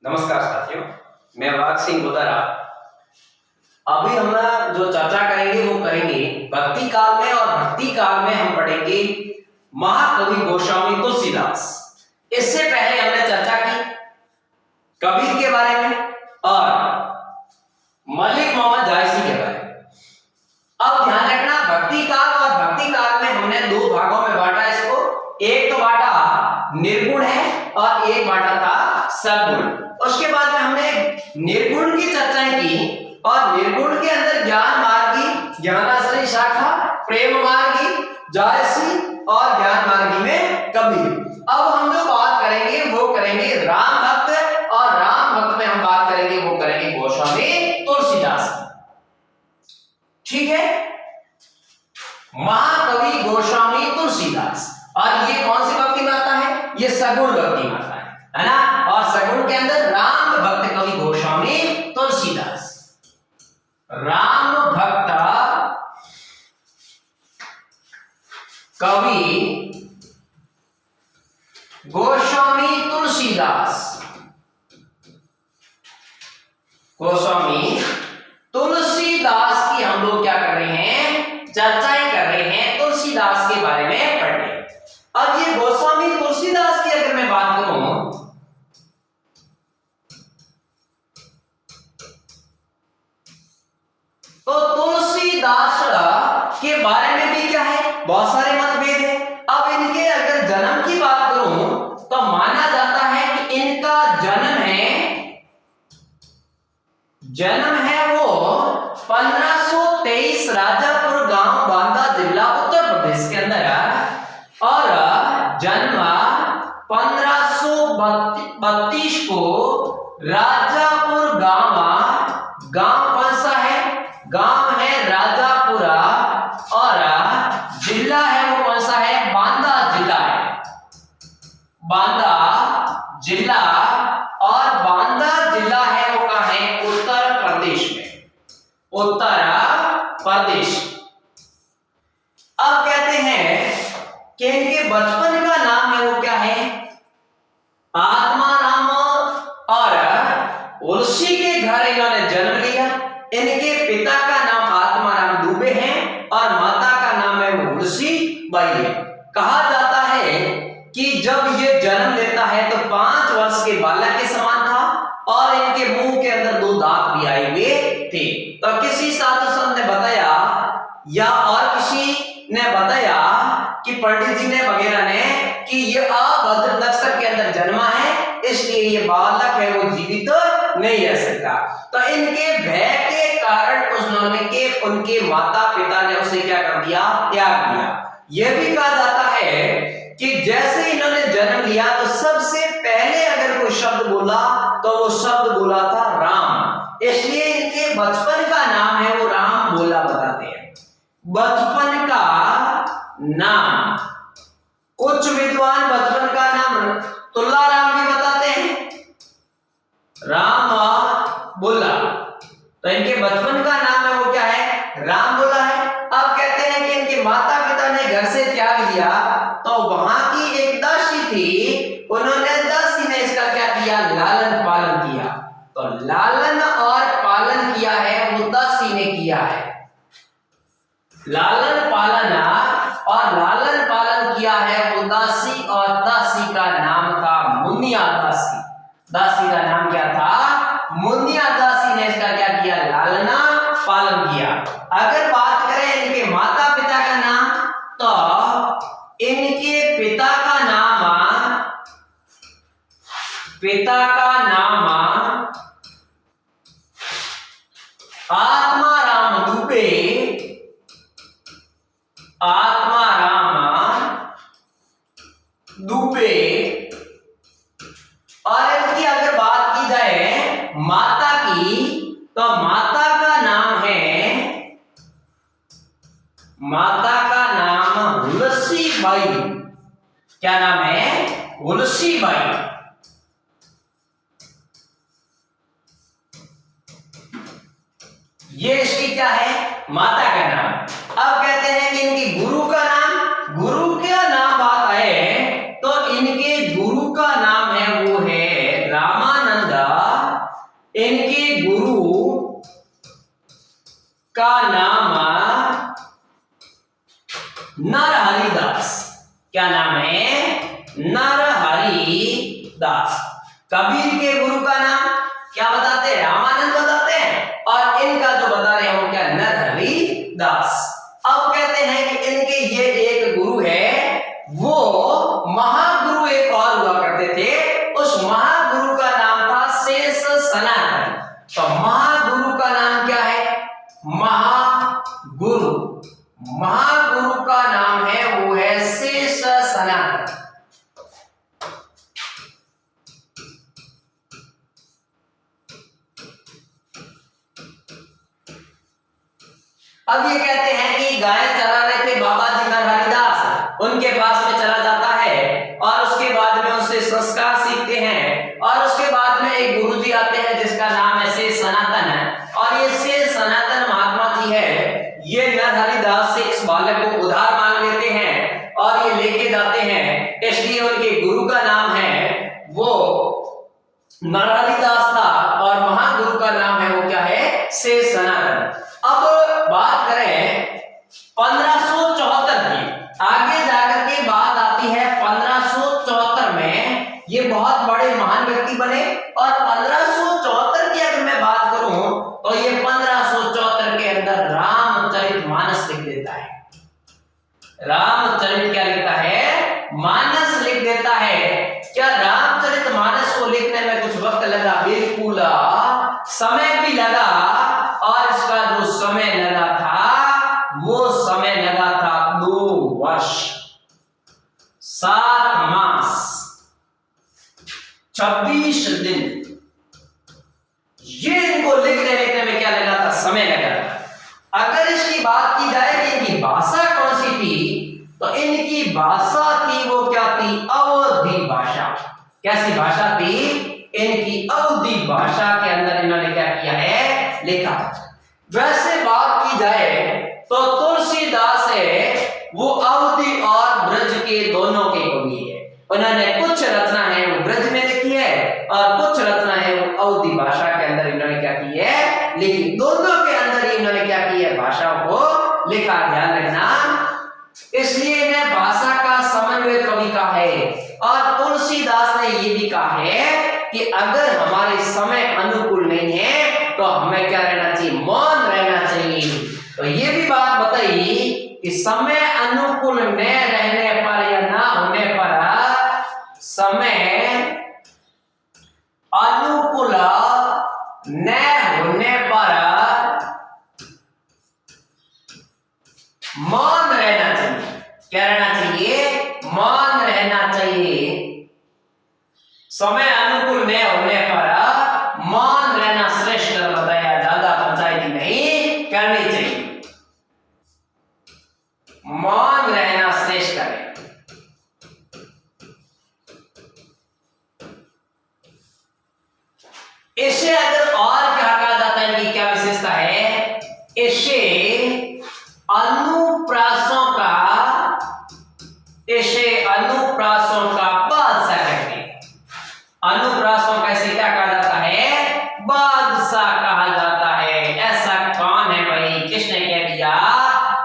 नमस्कार साथियों, मैं वाग सिंह बुदारा। अभी हम जो चर्चा करेंगे वो करेंगे भक्ति काल में, और भक्ति काल में हम पढ़ेंगे महाकवि गोस्वामी तुलसीदास। इससे पहले हमने चर्चा की कबीर के बारे में और मलिक मोहम्मद जायसी के बारे में। अब ध्यान रखना, भक्ति काल और भक्ति काल में हमने दो भागों में बांटा इसको। एक तो बांटा निर्गुण है और एक बांटा था सगुण। उसके बाद में हमने निर्गुण की चर्चाएं की और निर्गुण के अंदर ज्ञान मार्गी, ज्ञानाश्रयी शाखा, प्रेम मार्गी जायसी और ज्ञान मार्गी में कबीर। अब हम जो बात करेंगे वो करेंगे राम भक्त, और राम भक्त में हम बात करेंगे वो करेंगे गोस्वामी तुलसीदास। ठीक है, महाकवि गोस्वामी तुलसीदास। और ये कौन सी भक्ति में आता है? ये सगुण भक्ति में आता है ना। और सगुण के अंदर राम भक्त कवि गोस्वामी तुलसीदास। राम भक्त कवि गोस्वामी तुलसीदास। गोस्वामी तुलसीदास की हम लोग क्या कर रहे हैं? चर्चाएं कर रहे हैं, तुलसीदास के बारे में पढ़ रहे हैं। अब ये गोस्वामी तुलसीदास की अगर मैं बात करूं तो तुलसीदास के बारे में भी क्या है? बहुत सारे मतभेद है। अब इनके अगर जन्म की बात करूं तो माना जाता है कि इनका जन्म है वो 1523 राजापुर गांव, बांदा जिला, उत्तर प्रदेश के अंदर है। और जन्म 1532 को राजापुर गांव कौन सा है? गांव है राजापुरा, और जिला है वो कौन सा है? बांदा जिला है, बांदा जिला। और बांदा जिला है वो कहां है? उत्तर प्रदेश में, उत्तर प्रदेश। अब कहते हैं कि इनके बचपन का नाम है वो क्या है? आत्माराम। और उसी के घर इन्होंने जन्म लिया। इनके पिता का नाम आत्माराम दुबे है और माता का नाम है उर्सी बाई है। कहा जाता है कि जब ये जन्म लेता है तो 5 वर्ष के बालक के समान था और इनके मुंह के अंदर 2 दांत भी आए हुए थे। तो किसी साधु संत ने बताया या और किसी ने बताया कि पंडित जी ने वगैरह ने कि ये अभद्र नक्षत्र के अंदर जन्मा है, इसलिए ये बालक है वो जीवित नहीं रह सकता। तो इनके भय के कारण उनके माता पिता ने उसे क्या कर दिया? त्याग दिया। यह भी कहा जाता है कि जैसे इन्होंने जन्म लिया तो सबसे पहले अगर कोई शब्द बोला तो वो शब्द बोला था राम। इसलिए इनके बचपन का नाम है वो राम बोला बताते हैं। बचपन का नाम, कुछ विद्वान बचपन का नाम तुल्लाराम भी बताते हैं, राम बोला। तो इनके बचपन का नाम है वो क्या है? राम बोला है। अब कहते हैं कि इनके माता पिता ने घर से त्याग दिया तो वहां की एक दासी थी, उन्होंने दासी ने इसका क्या किया? लालन पालन किया। तो लालन और पालन किया है वो दासी ने किया है। लालन पालन और लालन पालन किया है वो दासी, और दासी का नाम था मुनिया दासी। दासी का नाम क्या था? मुनिया दासी ने इसका क्या किया? लालना पालन किया। अगर बात करें इनके माता पिता का नाम तो इनके पिता का नाम आत्माराम दुबे, आत्माराम दुबे। और इनकी अगर बात की जाए माता की तो माता का नाम हुलसी बाई। क्या नाम है? हुलसी बाई। ये इसकी क्या है? माता का नाम। अब कहते हैं कि इनकी गुरु का नाम बात है तो इनके गुरु का नाम है वो है रामानंद इनके गुरु का नाम नरहरिदास। क्या नाम है? नरहरिदास। कबीर के गुरु का नाम क्या बताते हैं? रामानंद बताते हैं। और इनका जो बता रहे हैं वो क्या? नरहरिदास। अब कहते हैं कि इनके ये एक गुरु है, वो महागुरु एक और हुआ करते थे। उस महागुरु का नाम था शेष सनातन। तो महागुरु का नाम क्या है? महागुरु। महागुरु का नाम है वो है शेष सनातन। अब ये कहते हैं कि गाय चरा रहे थे बाबा जी नरहरिदास, उनके पास में चला जाता है और उसके बाद में उनसे संस्कार सीखते हैं। और उसके बाद में एक गुरुजी आते हैं जिसका नाम है शेष सनातन है। और ये शेष सनातन महात्मा जी है, ये नरहरिदास से इस बालक को उधार मांग लेते हैं और ये लेके जाते हैं। इसलिए उनके गुरु का नाम है वो नरहरिदास था और महागुरु का नाम है वो क्या है? शेष सनातन। अब बात करें 1574 की, आगे जाकर के बात आती है 1574 में ये बहुत बड़े महान व्यक्ति बने। और 1574 की अगर मैं बात करूं तो ये 1574 के अंदर रामचरितमानस लिख देता है। रामचरित क्या लिखता है? मानस लिख देता है। क्या रामचरितमानस को लिखने में कुछ वक्त लगा? बिल्कुल समय भी लगा। और इसका जो समय लगा था वो समय लगा था 2 वर्ष 7 मास 26 दिन। ये इनको लिखने में क्या लगा था? समय लगा था। अगर इसकी बात की जाए कि इनकी भाषा कौन सी थी, तो इनकी भाषा थी वो क्या थी? अवधी भाषा। कैसी भाषा थी? इनकी अवधी भाषा के अंदर इन्होंने क्या किया है? लिखा। वैसे बात की जाए तो तुलसीदास है वो अवधी और ब्रज के दोनों के कवि है। उन्होंने कुछ रचना है वो ब्रज में लिखी है और कुछ रचना है वो अवधी भाषा के अंदर इन्होंने क्या की है? लेकिन दोनों के अंदर ही इन्होंने क्या की है? भाषाओं को लिखा। ध्यान रखना, इसलिए इन्हें भाषा का समन्वय कवि का है। और तुलसीदास ने ये भी कहा है कि अगर हमारे समय अनुकूल नहीं है तो हमें क्या रहना चाहिए? मौन रहना चाहिए। तो ये भी बात बताई कि समय अनुकूल न रहने पर या ना होने पर, समय अनुकूल न होने पर मौन रहना चाहिए। क्या रहना चाहिए? मौन रहना चाहिए। समय अनुकूल न होने पर मौन रहना श्रेष्ठ बताया, ज्यादा पंचायती नहीं करनी चाहिए। मौन रहना श्रेष्ठ है। इसे अगर और क्या कहा जाता है कि क्या विशेषता है? इसे अनुप्रासों का बादशाह कहते हैं। अनुप्रासों का इसे क्या कहा जाता है? बादशाह कहा जाता है। ऐसा कौन है भाई? किसने कह दिया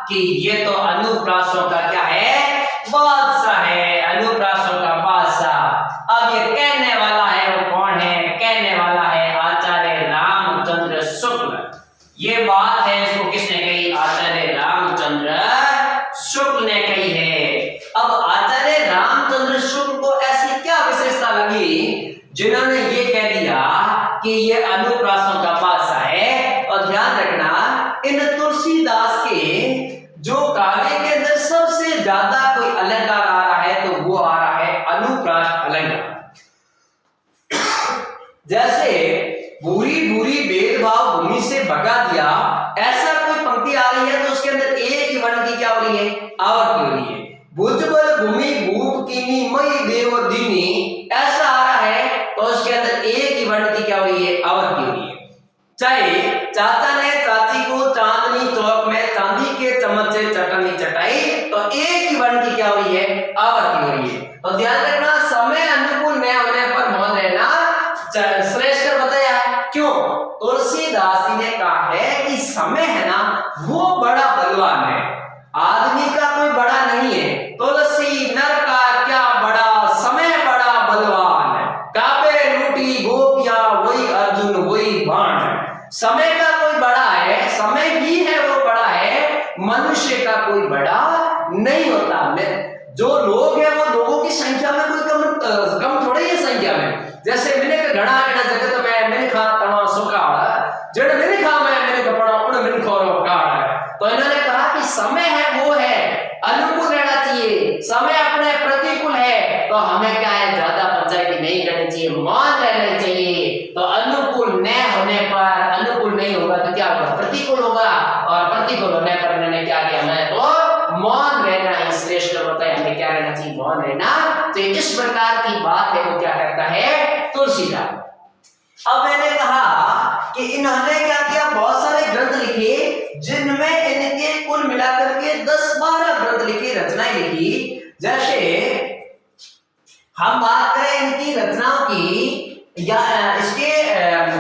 कि ये तो अनुप्रासों का क्या है? बादशाह है। अनुप्रासों का बादशाह। अब ये कहने वाला है वो कौन है? कहने वाला है आचार्य रामचंद्र शुक्ल। ये बात है इसको किसने कही? आचार्य रामचंद्र शुक्ल ने कही है। अब आचार्य रामचंद्र शुक्ल को ऐसी क्या विशेषता लगी जिन्होंने ये कह दिया कि ये अनुप्रासों का बादशाह है? और ध्यान रखना, इन तुलसीदास के जो काव्य के अंदर सबसे ज्यादा कोई अलंकार आ रहा है तो वो आ रहा है अनुप्रास अलंकार। जैसे भूरी भूरी भेदभाव भूमि से भगा दिया, ऐसा कोई पंक्ति आ रही है तो उसके अंदर एक ही वर्ण की क्या हो रही है? आवृत्ति हो रही है। भुजबल भूमि भूप कीनी मई देव दीनी, ऐसा आ रहा है तो उसके अंदर एक ही वर्ण की क्या हो रही है? आवृत्ति हो रही है। चाहे चाचा ने चाची को चांदनी चौक में चांदी के चम्मच से चटनी चटाई, तो एक ही वर्ण की क्या हो रही है? आवृत्ति हो रही है। तो ध्यान रखना, समय अनुकूल न होने पर मौन रहना श्रेष्ठ बताया। क्यों? तुलसीदास जी ने कहा है कि समय है ना वो बड़ा बलवान है, आदमी का कोई बड़ा नहीं है। तुलसी नर का क्या बड़ा, समय बड़ा बलवान है। काबे लूटी गोपियां वही अर्जुन वही बाण। समय का कोई बड़ा है, समय ही है वो बड़ा है, मनुष्य का कोई बड़ा नहीं होता। जो लोग हैं वो लोगों की संख्या में कोई कम थोड़ी है संख्या में। जैसे मैंने घड़ा है जगत में मैंने खा तमा सुकाड़ जड़ मैंने खा मैंने कपड़ा उड़ मैंने खोरो काड़। तो इन्होंने कहा कि समय है वो है, अनुकूल रहना चाहिए। समय अपने प्रतिकूल है तो हमें क्या है, ज्यादा पंचायती नहीं करनी चाहिए, मौन रहना चाहिए। तो अनुकूल न होने पर, अनुकूल नहीं होगा तो क्या होगा, प्रतिकूल होगा, और प्रतिकूल होने पर उन्होंने क्या किया, हमें तो मौन रहना ही श्रेष्ठ होता है। हमें क्या रहना चाहिए, मौन रहना। तो इस प्रकार की बात है वो क्या करता है तुलसीदास। अब मैंने कहा कि इन्होंने क्या किया, बहुत सारे ग्रंथ लिखे जिनमें इनके कुल मिलाकर के 10-12 ग्रंथ लिखे, रचनाएं लिखी। जैसे हम बात करें इनकी रचनाओं की, या इसके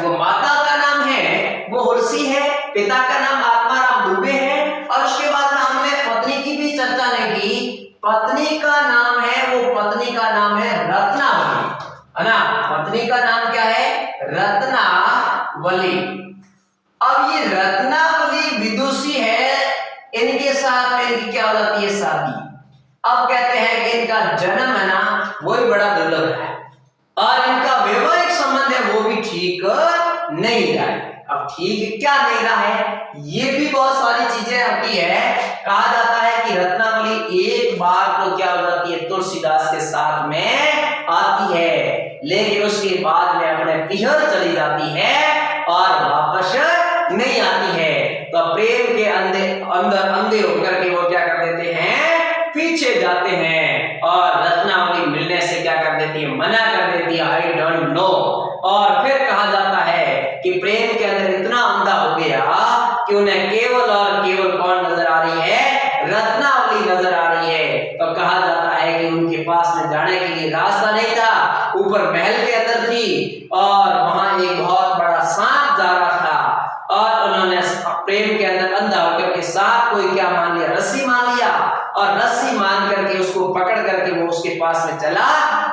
माता का नाम है वो हुलसी है, पिता का नाम आत्माराम दुबे है, और उसके बाद हमने पत्नी की भी चर्चा नहीं की। पत्नी का नाम है वो, पत्नी का नाम है रत्नावली, है ना। पत्नी का नाम क्या है, रत्नावली। अब ये रत्नावली विदुषी है, इनके साथ में इनकी क्या हो जाती है, शादी। अब कहते हैं कि इनका जन्म है ना वही बड़ा दुर्लभ है, और इनका वैवाहिक संबंध है वो भी ठीक नहीं रहा है। अब ठीक क्या नहीं रहा है, ये भी बहुत सारी चीजें होती है। कहा जाता है कि रत्नावली एक बार तो क्या हो जाती है, तुलसीदास के साथ में आती है, लेकिन उसके बाद में अपने पिहर चली जाती है और वापस नहीं आती है। तो प्रेम के अंधे होकर के वो क्या कर देते हैं, पीछे जाते हैं, और रत्नावली मिलने से क्या कर देती है, मना कर देती है, आई डोंट नो। और फिर कहा जाता है कि प्रेम के अंदर इतना अंधा हो गया कि उन्हें केवल और केवल कौन नजर आ रही है, रत्नावली नजर आ रही है। तो कहा जाता है कि उनके पास में जाने के लिए रास्ता नहीं था, ऊपर महल के अंदर थी, और वहां एक बहुत बड़ा सांप जा रहा था, और उन्होंने प्रेम के अंदर अंधा होकर के सांप को क्या मान लिया, रस्सी मान लिया, और रस्सी मान करके उसको पकड़ करके वो उसके पास में चला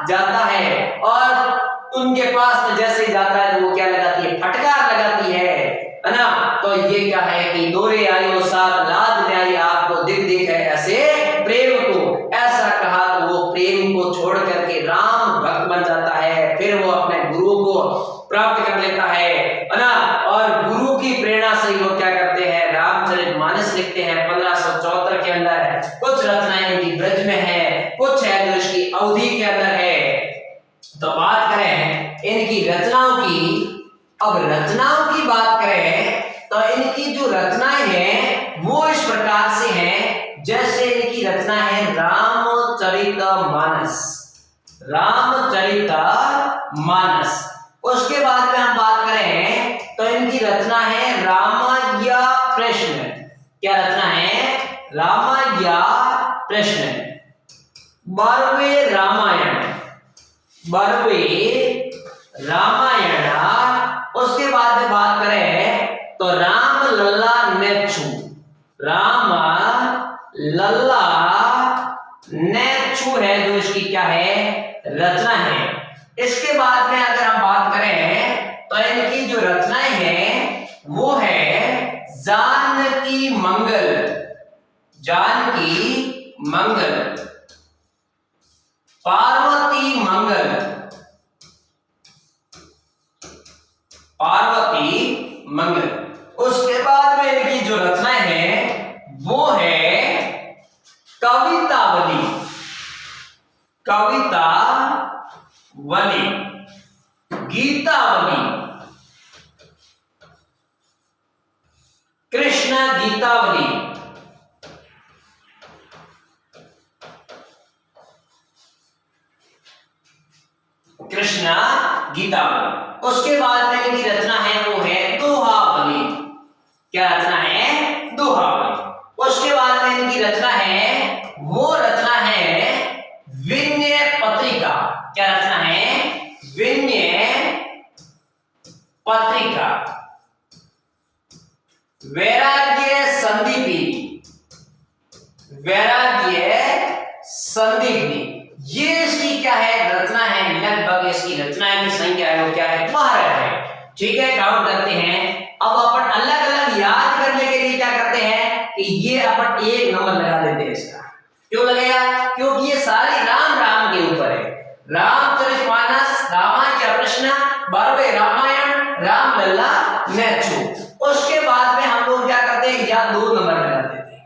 जाता है। और उनके पास में जैसे ही जाता है तो वो क्या लगाती है, फटकार लगाती है ना। तो ये क्या है कि दोरे आयो साथ लाज न्याय आपको दिख दिख है ऐसे प्रेम को, ऐसा कहा तो वो प्रेम को छोड़ करके राम भक्त बन जाता है। फिर वो अपने गुरु को प्राप्त कर लेता है ना, और गुरु की प्रेरणा से वो क्या करते हैं, रामचरितमानस लिखते हैं 1574 के अंदर। कुछ रचनाएं इनकी ब्रज में है, कुछ है जो इसकी अवधि के अंदर है। तो बात करें इनकी रचनाओं की, अब रचनाओं की बात करें तो इनकी जो रचनाएं हैं वो इस प्रकार से हैं। जैसे इनकी रचना है रामचरितमानस, रामचरितमानस। उसके बाद में हम बात करें तो इनकी रचना है रामायण प्रश्न। क्या रचना है, रामायण प्रश्न, 12वें रामायण, 12वें रामायण। उसके बाद में बात करें तो राम लल्ला नेच्छू, राम लल्ला नेच्छू है जो इसकी क्या है, रचना है। इसके बाद में अगर हम बात करें तो इनकी जो रचनाएं हैं वो है जानकी मंगल, जानकी मंगल, पार्वती मंगल, पार्वती मंगल। उसके बाद में इनकी जो रचनाएं हैं वो है कवितावली, कवितावली, गीतावली, कृष्ण गीतावली, कृष्ण गीतावली। उसके बाद में इनकी रचना है वो है दोहावली। क्या रचना है, दोहावली। उसके बाद में इनकी रचना है वो रचना है विनय पत्रिका। क्या रचना है, विनय पत्रिका, वैराग्य संदीपनी, वैराग्य संदीपनी, ये इसकी क्या है रचना है, लगभग इसकी रचना की संख्या है वो क्या है 12 है। ठीक है, काउंट करते हैं। अब अपन अलग अलग याद करने के लिए क्या करते हैं कि ये अपन एक नंबर लगा देते हैं इसका। क्यों लगेगा? क्योंकि ये सारी राम राम के ऊपर है। रामचरितमानस, रामायण प्रश्न, 12वें रामायण, राम लल्ला नेचू। उसके बाद में हम लोग क्या करते हैं या 2 नंबर लगा देते हैं।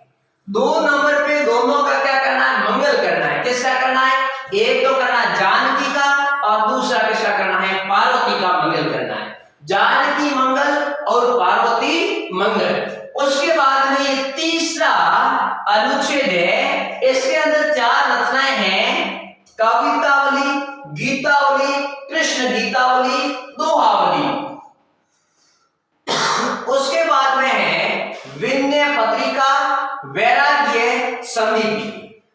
2 नंबर पे दोनों का क्या करना है, मंगल करना है। किसका करना है? एक तो करना जानकी का और दूसरा किसका करना है, पार्वती का मंगल करना है। जानकी मंगल और पार्वती मंगल। उसके बाद में ये तीसरा अनुच्छेद है, इसके अंदर 4 रचनाएं हैं, कवितावली, गीतावली, कृष्ण गीतावली, दोहावली। उसके बाद में है विनय पत्रिका, वैराग्य संदीपनी।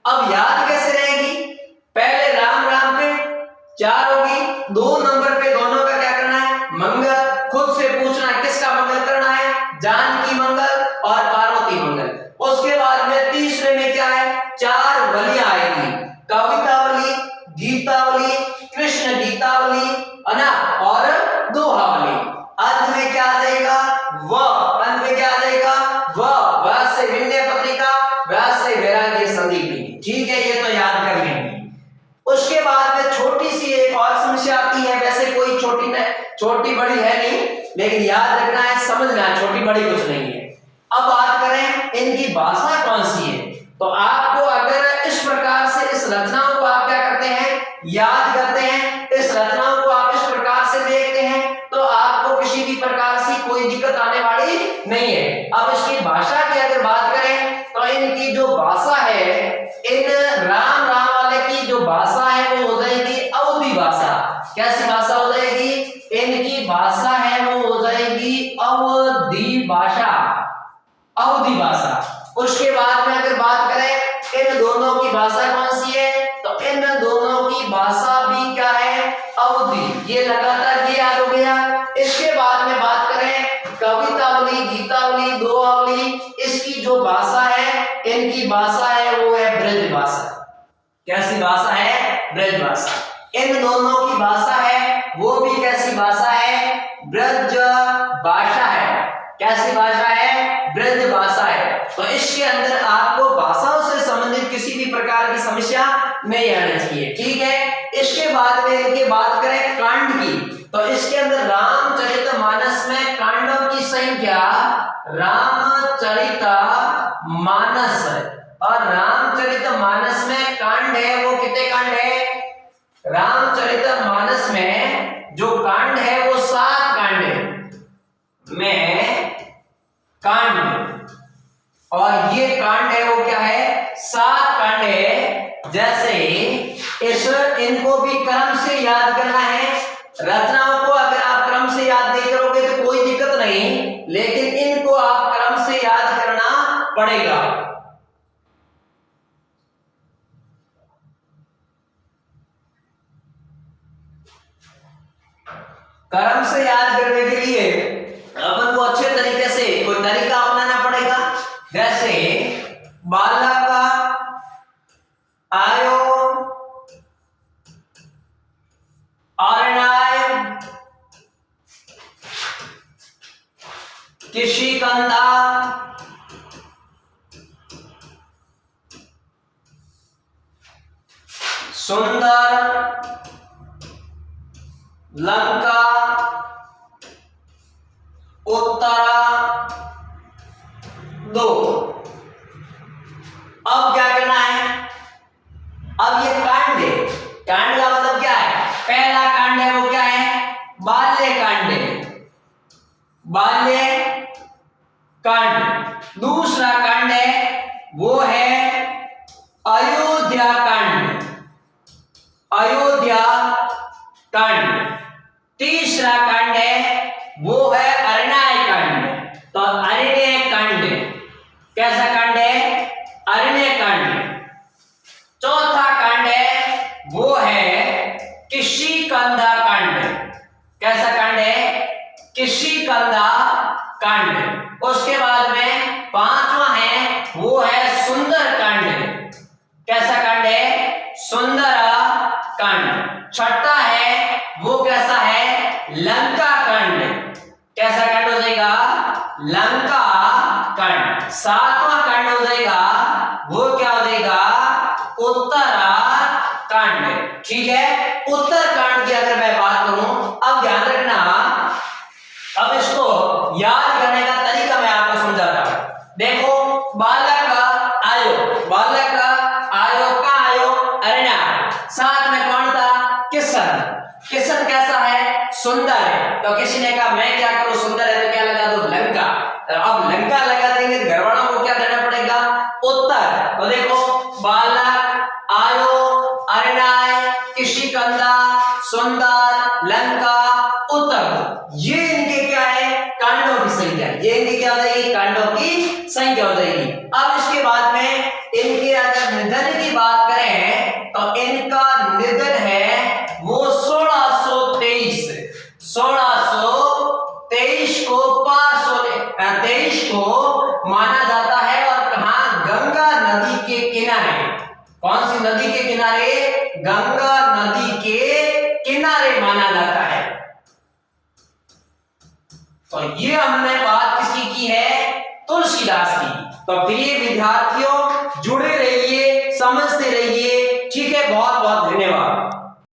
अब याद कैसे रहेगी? पहले राम राम पे 4 होगी, 2 नंबर पे दोनों का क्या करना है, मंगल। खुद से पूछना है किसका मंगल करना है, जानकी मंगल और पार्वती मंगल। उसके बाद में तीसरे में क्या है, 4 बलियां आएगी, कवितावली, गीतावली, कृष्ण गीतावली, है ना, और दोहावली। अंत में क्या आ जाएगा, अंत में क्या आ जाएगा, वैसे विनय पत्रिका, वैसे वैराग्य संदीपनी। ठीक है, ये तो याद कर लेंगे। उसके बाद में छोटी सी एक और समस्या आती है, वैसे कोई छोटी बड़ी है नहीं, लेकिन याद रखना है, समझना है, छोटी बड़ी कुछ नहीं है। अब बात करें इनकी भाषा कौन सी है, तो आपको अगर इस प्रकार से इस रचनाओं को आप क्या करते हैं, याद करते हैं, इस रचनाओं को आप इस प्रकार से देखते हैं, तो आपको किसी भी प्रकार से कोई दिक्कत आने वाली नहीं है। अब इसकी भाषा की अगर बात करें तो इनकी जो भाषा है, इन राम राम वाले की जो भाषा है वो हो जाएगी अवधी भाषा। कैसी भाषा हो जाएगी? इनकी भाषा है वो हो जाएगी अवधी भाषा, अवधी भाषा। उसके बाद में अगर बात करें इन दोनों की भाषा कौन सी है, तो इन दोनों की भाषा भी क्या है, अवधी। ये लगातार ये याद हो गया। इसके बाद में बात करें कवितावली, गीतावली, दोहावली, इसकी जो भाषा है, इनकी भाषा है वो है ब्रज भाषा। कैसी भाषा है? ब्रज भाषा। इन दोनों की भाषा है वो भी कैसी भाषा है, ब्रज भाषा है। कैसी भाषा है? ब्रज भाषा है। तो इसके अंदर आपको भाषाओं से संबंधित किसी भी प्रकार की समस्या नहीं आनी चाहिए। ठीक है, इसके बाद में इनकी बात करें कांड की, तो इसके अंदर रामचरितमानस में कांडों की संख्या, रामचरितमानस और रामचरितमानस में कांड है वो कितने कांड है, रामचरितमानस में जो कांड है वो 7 कांड है में कांड, और ये कांड है वो क्या है, 7 कांड है। जैसे इस इनको भी क्रम से याद करना है। रचनाओं को अगर आप क्रम से याद नहीं करोगे तो कोई दिक्कत नहीं, लेकिन इनको आप क्रम से याद करना पड़ेगा। क्रम से याद करने के लिए अपन को अच्छे तरीके से कोई तरीका अपनाना पड़ेगा। जैसे बालक आयो अरणाय किशिकंधा सुंदर लंका उत्तरा 2। अब क्या करना है, अब ये कांड है, कांड का मतलब क्या है, पहला कांड है वो क्या है, बाल्य कांड है, बाल्य कांड। दूसरा कांड है वो है अयोध्या कांड, अयोध्या कांड। तीसरा कांड है वो है अरण्य कांड, तो अरण्य कांड कैसा कांड है, अरण्य कांड। चौथा कांड है वो है किशिकंधा कांड, कैसा कांड है, किष्किंधा कांड। उसके बाद में पांचवा है वो है सुंदर कांड। कैसा कांड है? सुंदर कांड। छठा है वो कैसा है? लंका कांड। कैसा कांड हो जाएगा? लंका कांड। सातवां कांड हो जाएगा वो क्या हो जाएगा? उत्तराकांड। ठीक है, उत्तरकांड की अगर मैं बात करूं, अब ध्यान रखना, अब इसको याद करने का तरीका मैं आपको समझाता हूं। देखो, बालक आयो, बालक आयो, कहां आयो? अरण्य। साथ में कौन था? किशन। किशन कैसा है? सुंदर है। तो किसी ने कहा मैं क्या करूं, सुंदर है तो क्या लगा दो? लंका। अब लंका लगा देंगे तो घर वालों को क्या देना पड़ेगा? उत्तर। तो देखो, बालक आयो, अरण्य, किष्किंधा, सुंदर, लंका, उत्तर। ये इनके क्या है? कांडों की संख्या। ये इनकी क्या हो जाएगी? कांडों की संख्या हो जाएगी। अब इसके बाद में इनके अगर निधन की बात करें तो इनका निधन है वो 1623। 1623 को पास होने 23 को माना जाता है। और कहां? गंगा नदी के किनारे। कौन सी नदी के किनारे? गंगा नदी के किनारे माना जाता है। तो ये हमने बात किसकी की है? तुलसीदास की। तो प्रिय विद्यार्थियों, जुड़े रहिए, समझते रहिए। ठीक है, बहुत बहुत धन्यवाद।